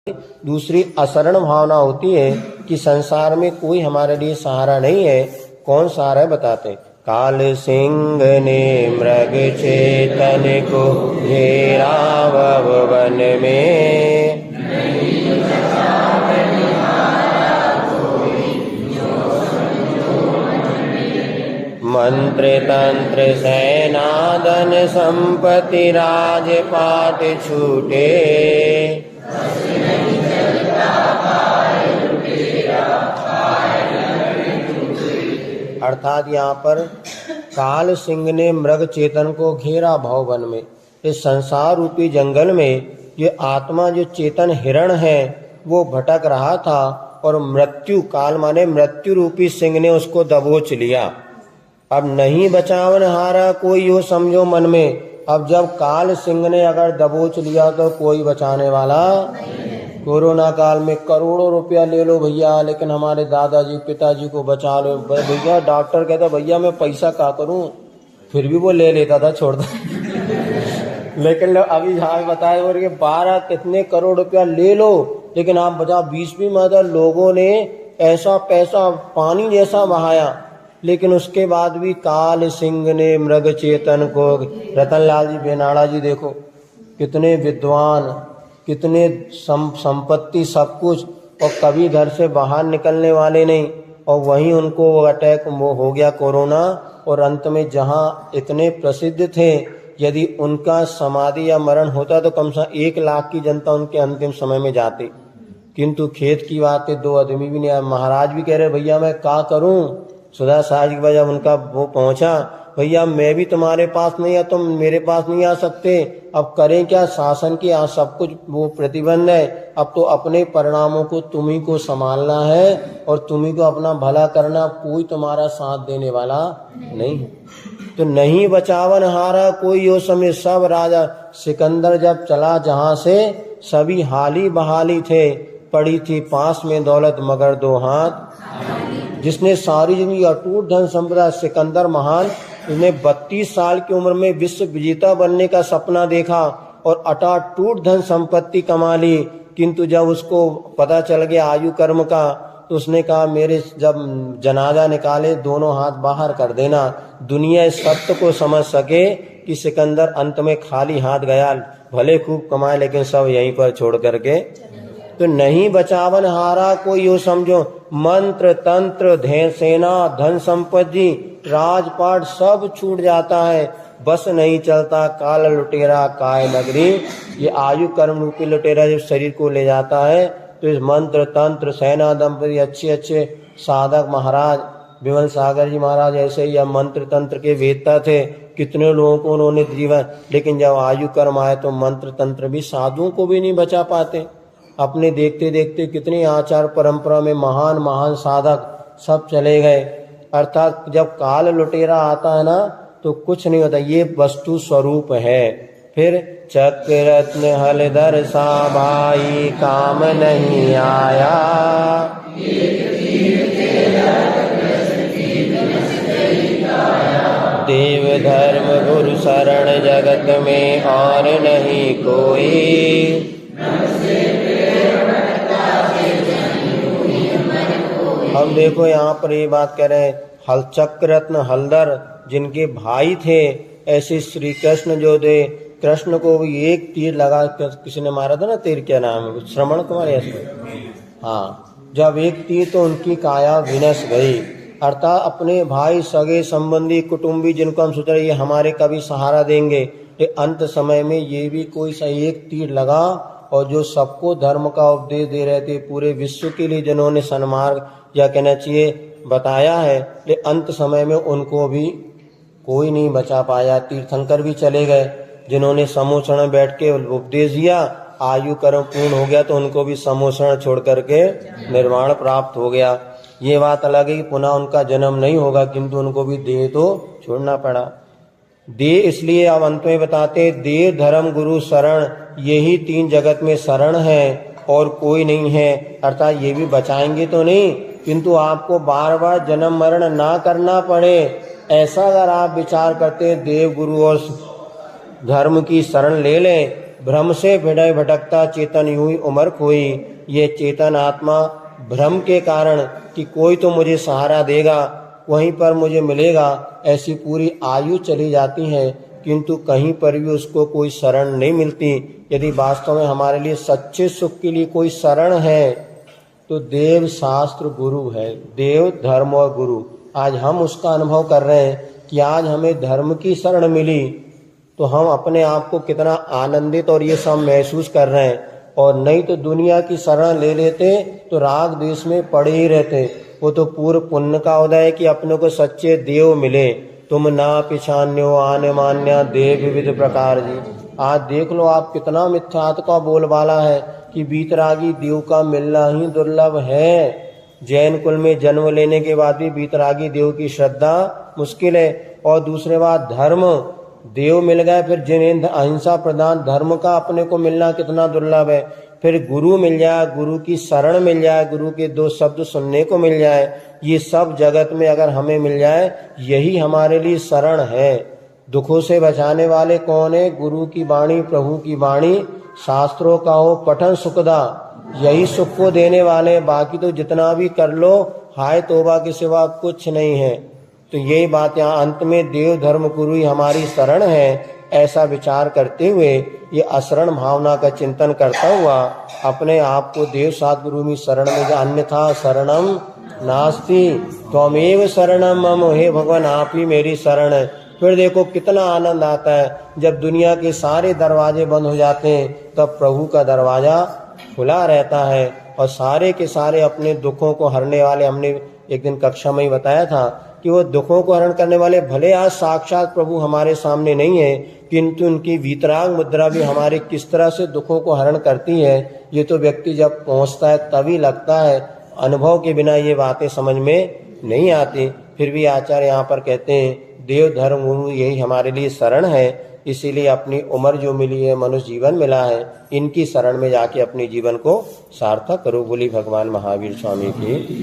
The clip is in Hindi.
दूसरी अशरण भावना होती है कि संसार में कोई हमारे लिए सहारा नहीं है। कौन सहारा है बताते। काल सिंह ने मृग चेतन को घेरा वन में, मंत्र तंत्र सेनादन संपत्ति राजपाट छूटे। अर्थात यहाँ पर काल सिंह ने मृग चेतन को घेरा भववन में। इस संसार रूपी जंगल में ये आत्मा जो चेतन हिरण है वो भटक रहा था और मृत्यु काल माने मृत्यु रूपी सिंह ने उसको दबोच लिया। अब नहीं बचावन हारा कोई, हो समझो मन में। अब जब काल सिंह ने अगर दबोच लिया तो कोई बचाने वाला कोरोना काल में करोड़ों रुपया ले लो भैया, लेकिन हमारे दादाजी पिताजी को बचा लो भैया। डॉक्टर कहता भैया मैं पैसा क्या करूं, फिर भी वो ले लेता था, छोड़ता लेकिन अभी हाँ बताए और ये 12 कितने करोड़ रुपया ले लो, लेकिन आप बचा 20 भी मतलब लोगों ने ऐसा पैसा पानी जैसा बहाया, लेकिन उसके बाद भी काल सिंह ने मृग चेतन को। रतनलाल जी बेनाड़ा जी देखो कितने विद्वान, कितने संपत्ति सब कुछ, और कभी घर से बाहर निकलने वाले नहीं, और वहीं उनको वो अटैक वो हो गया कोरोना। और अंत में जहाँ इतने प्रसिद्ध थे, यदि उनका समाधि या मरण होता तो कम से कम 1 लाख की जनता उनके अंतिम समय में जाती। किंतु खेत की बात है 2 आदमी भी नहीं आए। महाराज भी कह रहे भैया मैं क्या करूं। सुधा साहब की वजह उनका वो पहुंचा, भैया मैं भी तुम्हारे पास नहीं है, तुम मेरे पास नहीं आ सकते, अब करें क्या। शासन के यहाँ सब कुछ वो प्रतिबंध है, अब तो अपने परिणामों को तुम्ही को संभालना है और तुम्ही को अपना भला करना, कोई तुम्हारा साथ देने वाला नहीं है। तो नहीं बचावन हारा कोई, यो समय सब राजा। सिकंदर जब चला जहाँ से, सभी हाली बहाली थे, पड़ी थी पास में दौलत मगर 2 हाथ। जिसने सारी जिंदगी अटूट धन संपदा, सिकंदर महान, उसने 32 साल की उम्र में विश्व विजेता बनने का सपना देखा और अटूट धन संपत्ति कमा ली। किंतु जब उसको पता चल गया आयु कर्म का, तो उसने कहा मेरे जब जनाजा निकाले दोनों हाथ बाहर कर देना, दुनिया इस सत्य को समझ सके कि सिकंदर अंत में खाली हाथ गया। भले खूब कमाए लेकिन सब यहीं पर छोड़ करके। तो नहीं बचावन हारा कोई, यो समझो मंत्र तंत्र सेना धन संपत्ति राजपाट सब छूट जाता है, बस नहीं चलता काल लुटेरा काय नगरी। ये आयु कर्म रूपी लुटेरा जब शरीर को ले जाता है, तो इस मंत्र तंत्र सेना दंपति अच्छे साधक महाराज विमल सागर जी महाराज ऐसे ही मंत्र तंत्र के वेदता थे, कितने लोगों को उन्होंने जीवन। लेकिन जब आयु कर्म आए तो मंत्र तंत्र भी साधुओं को भी नहीं बचा पाते। अपने देखते देखते कितनी आचार परंपरा में महान महान साधक सब चले गए। अर्थात जब काल लुटेरा आता है ना तो कुछ नहीं होता, ये वस्तु स्वरूप है। फिर चक्र रत्न हलधर सा भाई काम नहीं आया, देव धर्म गुरु शरण जगत में और नहीं कोई। हम देखो यहाँ पर ये बात कह रहे हैं, हल चक्र रत्न हलधर जिनके भाई थे, ऐसे श्री कृष्ण जो थे, कृष्ण को भी एक तीर लगा किसी ने मारा था ना, तीर क्या नाम है, श्रवण कुमार ऐसे, हाँ, जब एक तीर तो उनकी काया विनश गई। अर्थात अपने भाई सगे संबंधी कुटुंबी जिनको हम सोच रहे ये हमारे कभी सहारा देंगे, ये अंत समय में ये भी कोई सा एक तीर लगा, और जो सबको धर्म का उपदेश दे रहे थे, पूरे विश्व के लिए जिन्होंने सन्मार्ग या कहना चाहिए बताया है, ले अंत समय में उनको भी कोई नहीं बचा पाया। तीर्थंकर भी चले गए जिन्होंने समोषण बैठ के उपदेश दिया, आयु कर्म पूर्ण हो गया तो उनको भी समोषण छोड़ करके निर्वाण प्राप्त हो गया। ये बात अलग है कि पुनः उनका जन्म नहीं होगा, किंतु उनको भी देह तो छोड़ना पड़ा। देह इसलिए अब अंत में बताते, देह धर्म गुरु शरण, यही 3 जगत में शरण है और कोई नहीं है। अर्थात ये भी बचाएंगे तो नहीं, किंतु आपको बार बार जन्म मरण ना करना पड़े, ऐसा अगर आप विचार करते हैं, देव गुरु और धर्म की शरण ले लें, भ्रम से भिड़े भटकता चेतन यूं ही उमर खोई। ये चेतन आत्मा भ्रम के कारण कि कोई तो मुझे सहारा देगा, वहीं पर मुझे मिलेगा, ऐसी पूरी आयु चली जाती है, किंतु कहीं पर भी उसको कोई शरण नहीं मिलती। यदि वास्तव में हमारे लिए सच्चे सुख के लिए कोई शरण है तो देव शास्त्र गुरु है, देव धर्म और गुरु। आज हम उसका अनुभव कर रहे हैं कि आज हमें धर्म की शरण मिली तो हम अपने आप को कितना आनंदित और ये सब महसूस कर रहे हैं। और नहीं तो दुनिया की शरण ले लेते तो राग द्वेष में पड़े ही रहते। वो तो पूर्व पुण्य का उदय है कि अपने को सच्चे देव मिले। तुम ना पिछान्यो आने मान्या देव विविध प्रकार जी। आज देख लो आप कितना मिथ्यात्व का बोलबाला है कि वीतरागी देव का मिलना ही दुर्लभ है। जैन कुल में जन्म लेने के बाद भी वीतरागी देव की श्रद्धा मुश्किल है। और दूसरे बात धर्म देव मिल गए, फिर जिन्हें अहिंसा प्रधान धर्म का अपने को मिलना कितना दुर्लभ है। फिर गुरु मिल जाए, गुरु की शरण मिल जाए, गुरु के 2 शब्द सुनने को मिल जाए, ये सब जगत में अगर हमें मिल जाए यही हमारे लिए शरण है। दुखों से बचाने वाले कौन है? गुरु की वाणी, प्रभु की वाणी, शास्त्रों का हो पठन सुखदा, यही सुख को देने वाले। बाकी तो जितना भी कर लो हाय तौबा के सिवा कुछ नहीं है। तो यही बात यहाँ अंत में देव धर्म गुरु ही हमारी शरण है, ऐसा विचार करते हुए ये अशरण भावना का चिंतन करता हुआ अपने आप को देव सद्गुरु में शरण में जा। अन्यथा शरणम नास्ति त्वमेव शरणम मम, हे भगवान आप ही मेरी शरण है। फिर देखो कितना आनंद आता है जब दुनिया के सारे दरवाजे बंद हो जाते हैं तब प्रभु का दरवाजा खुला रहता है और सारे के सारे अपने दुखों को हरने वाले। हमने एक दिन कक्षा में ही बताया था कि वो दुखों को हरण करने वाले भले आज साक्षात प्रभु हमारे सामने नहीं है, किंतु उनकी वीतराग मुद्रा भी हमारे किस तरह से दुखों को हरण करती है ये तो व्यक्ति जब पहुंचता है तभी लगता है। अनुभव के बिना ये बातें समझ में नहीं आती। फिर भी आचार्य यहाँ पर कहते हैं देव धर्म गुरु यही हमारे लिए शरण है। इसीलिए अपनी उम्र जो मिली है, मनुष्य जीवन मिला है, इनकी शरण में जाके अपने जीवन को सार्थक करो। बोली भगवान महावीर स्वामी की।